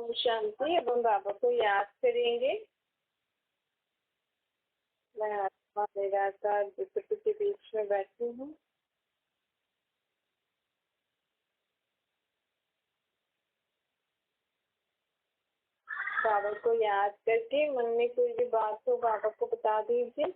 ओम शांति। अब हम बाबा को याद करेंगे। मैं आत्मा निराकार विकृति के बीच में बैठी हूँ। बाबा को याद करके मन में कोई भी बात हो बाबा को बता दीजिए।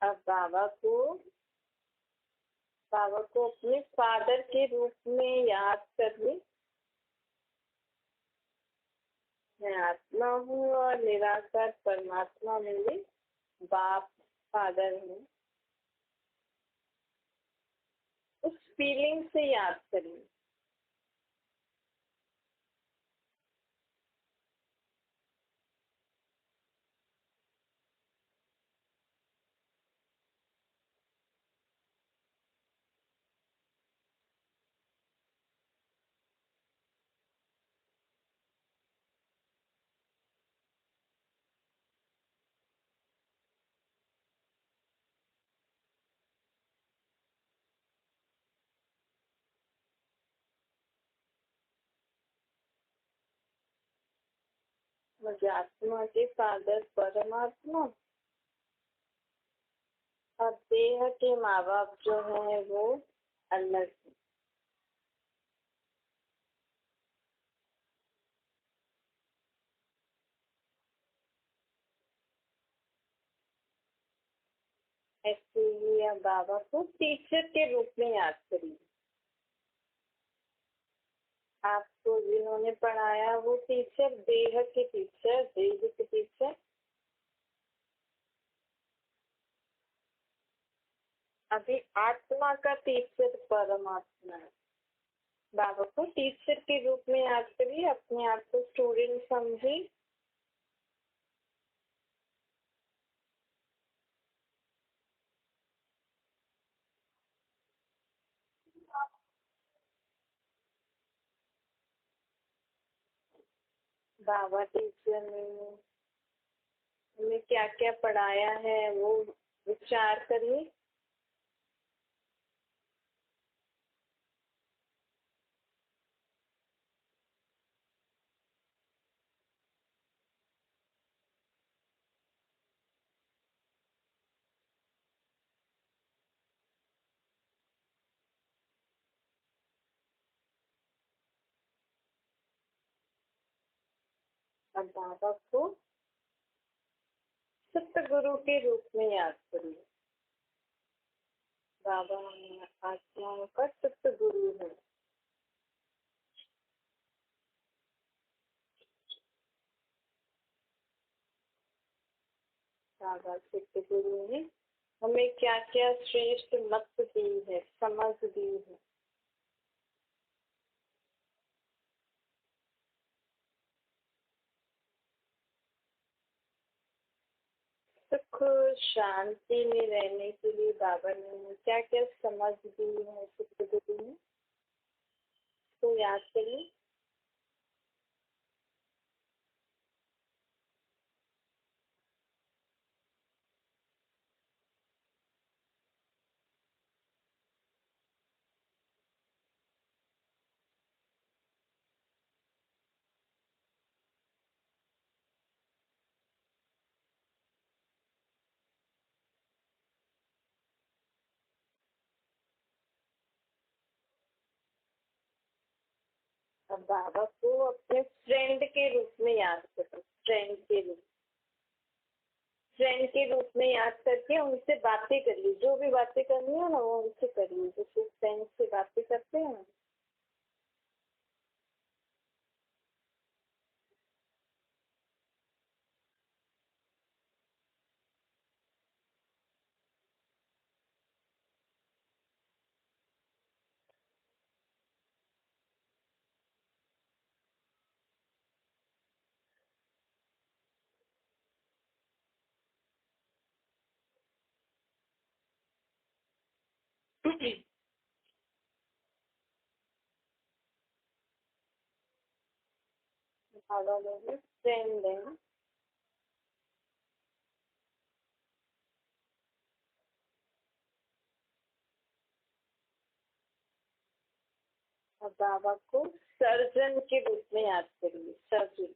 अब बाबा को अपने फादर के रूप में याद कर ले। मैं आत्मा हूँ और निराकार परमात्मा मेरे बाप फादर हूँ। उस फीलिंग से याद करिए। मुझे आत्मा के फादर परमात्मा और देह के माँ बाप जो है वो अलग है। ऐसे ही आप बाबा को टीचर के रूप में याद करिए। आपको जिन्होंने पढ़ाया वो टीचर देह के टीचर, देह के टीचर। अभी आत्मा का टीचर परमात्मा है। बाबा को टीचर के रूप में याद करिए। अपने आप को स्टूडेंट समझिए। बाबा टीचर ने हमें क्या क्या पढ़ाया है वो विचार करिए। और बाबा को सतगुरु के रूप में याद करिए। बाबा आत्माओं का सतगुरु है। बाबा सतगुरु ने हमें क्या क्या श्रेष्ठ मत दी है, समझ दी है। सुख शांति में रहने के लिए बाबा ने हमें क्या क्या समझ दी है सतगुरु ने, तो याद करिए। अब बाबा को अपने फ्रेंड के रूप में याद करो। फ्रेंड के रूप में याद करके उनसे बातें करिए। जो भी बातें करनी है ना वो उनसे करिए, जैसे फ्रेंड से बातें करते हैं ना। आगा लोगे प्रेम देना। अब बाबा को सर्जन के रूप में याद करिए। सर्जन,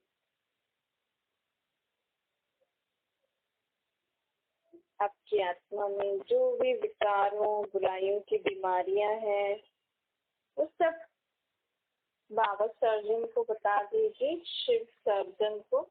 आपकी आत्मा में जो भी विकारों बुराइयों की बीमारियां हैं वो सब बाबा सर्जन को बता दीजिए, शिव सर्जन को।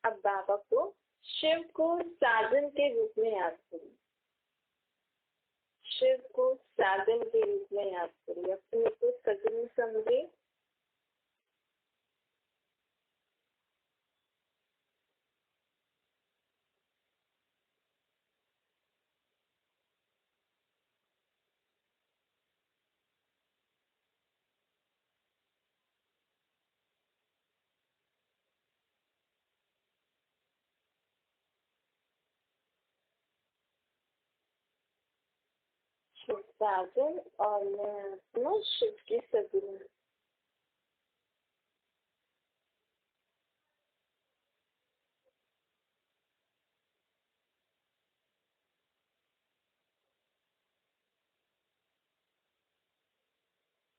अब बाबा को शिव को साधन के रूप में याद करिए। शिव को साधन के रूप में याद करिए। अपने को सजन समझे। शिव साधन और मैं आत्मा शिव की सजन।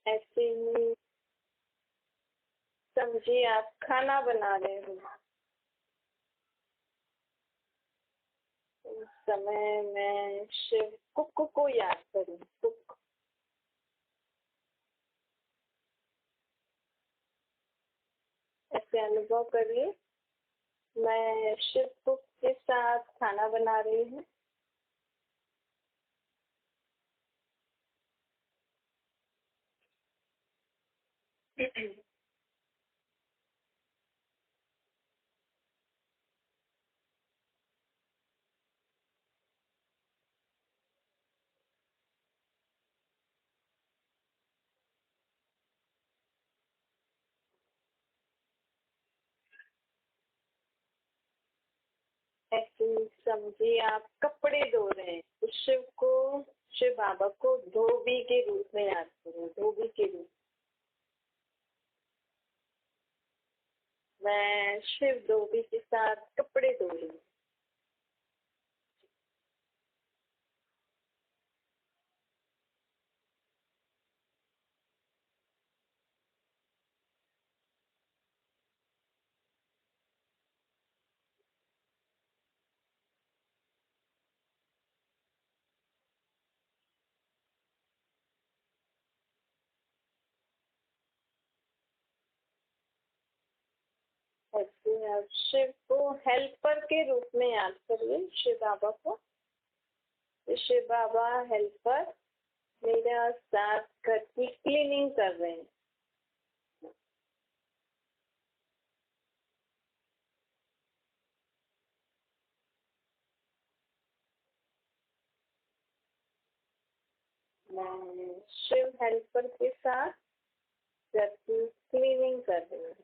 ऐसे ही समझिए आप खाना बना रहे हो, उस समय मैं शिव कुक को याद करूँ। कुक, ऐसे अनुभव करिए मैं शिव कुक के साथ खाना बना रही हूँ। ऐसे ही समझिए आप कपड़े धो रहे हैं, तो शिव को, शिव बाबा को धोबी के रूप में याद करें। धोबी के रूप, मैं शिव धोबी के साथ कपड़े धो रही हूँ। ऐसे आप शिव को हेल्पर के रूप में याद करिए। शिव बाबा को, शिव बाबा हेल्पर मेरा साथ घर की क्लीनिंग कर रहे हैं। मैं शिव हेल्पर के साथ घर की क्लीनिंग कर रही हूँ।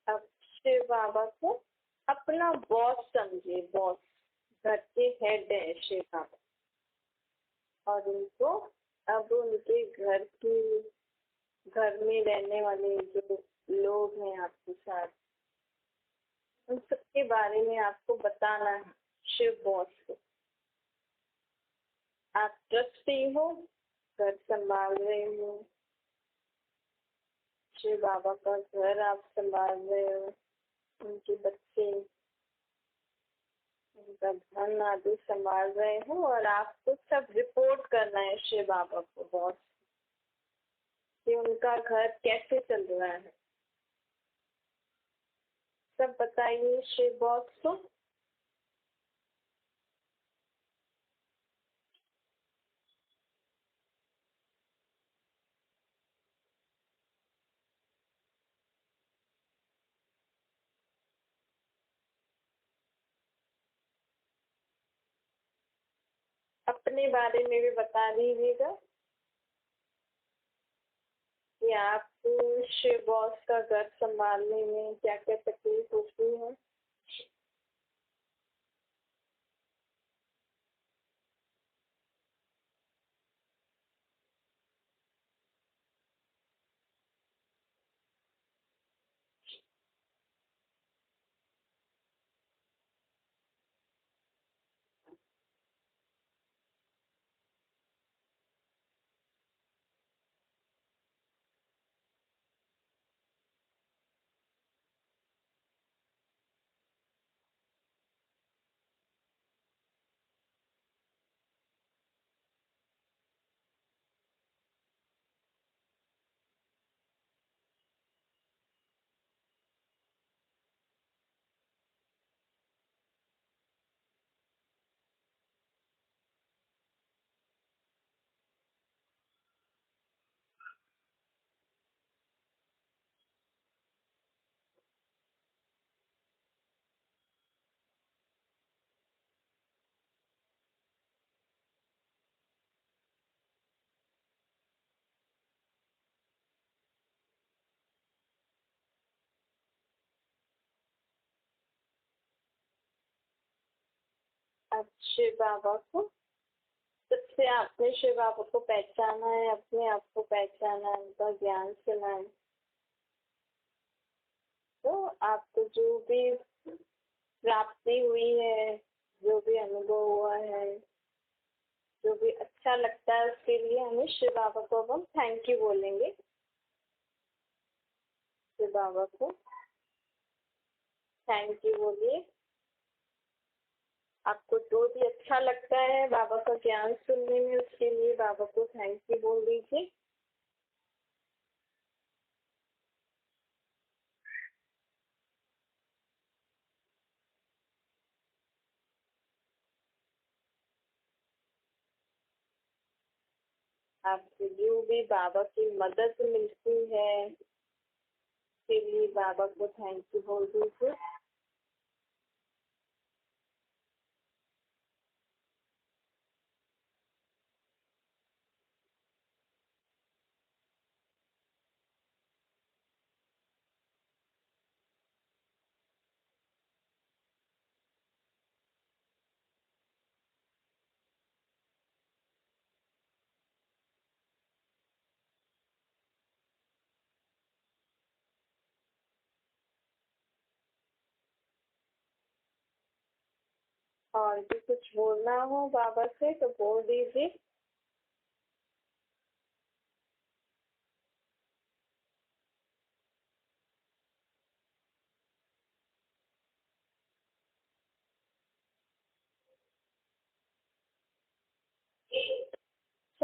अब शिव बाबा को अपना बॉस समझिए। बॉस, घर के हेड है शिव बाबा, और उनको अब उनके घर में रहने वाले जो लोग हैं आपके साथ, उन सबके बारे में आपको बताना है। शिव बॉस को आप ट्रस्टी हो, घर संभाल रहे हो, शिव बाबा का घर आप संभाल रहे हो, उनके बच्चे, उनका धन आदि संभाल रहे हो और आपको सब रिपोर्ट करना है शिव बाबा को बॉस कि उनका घर कैसे चल रहा है। सब बताइए शिव बॉस को। अपने बारे में भी बता दीजिएगा कि आपको शिव बॉस का घर संभालने में क्या क्या तकलीफ होती है। अब शिव बाबा को, सबसे आपने शिव बाबा को पहचाना है, अपने आप को पहचाना है, उनका ज्ञान सुना है, तो आपको जो भी प्राप्ति हुई है, जो भी अनुभव हुआ है, जो भी अच्छा लगता है उसके लिए हमें शिव बाबा को अब हम थैंक यू बोलेंगे। शिव बाबा को थैंक यू बोलिए। आपको जो भी अच्छा लगता है बाबा का ज्ञान सुनने में, उसके लिए बाबा को थैंक यू बोल दीजिए। आपको जो भी बाबा की मदद मिलती है उसके लिए बाबा को थैंक यू बोल दीजिए। और भी कुछ बोलना हो बाबा से तो बोल दीजिए।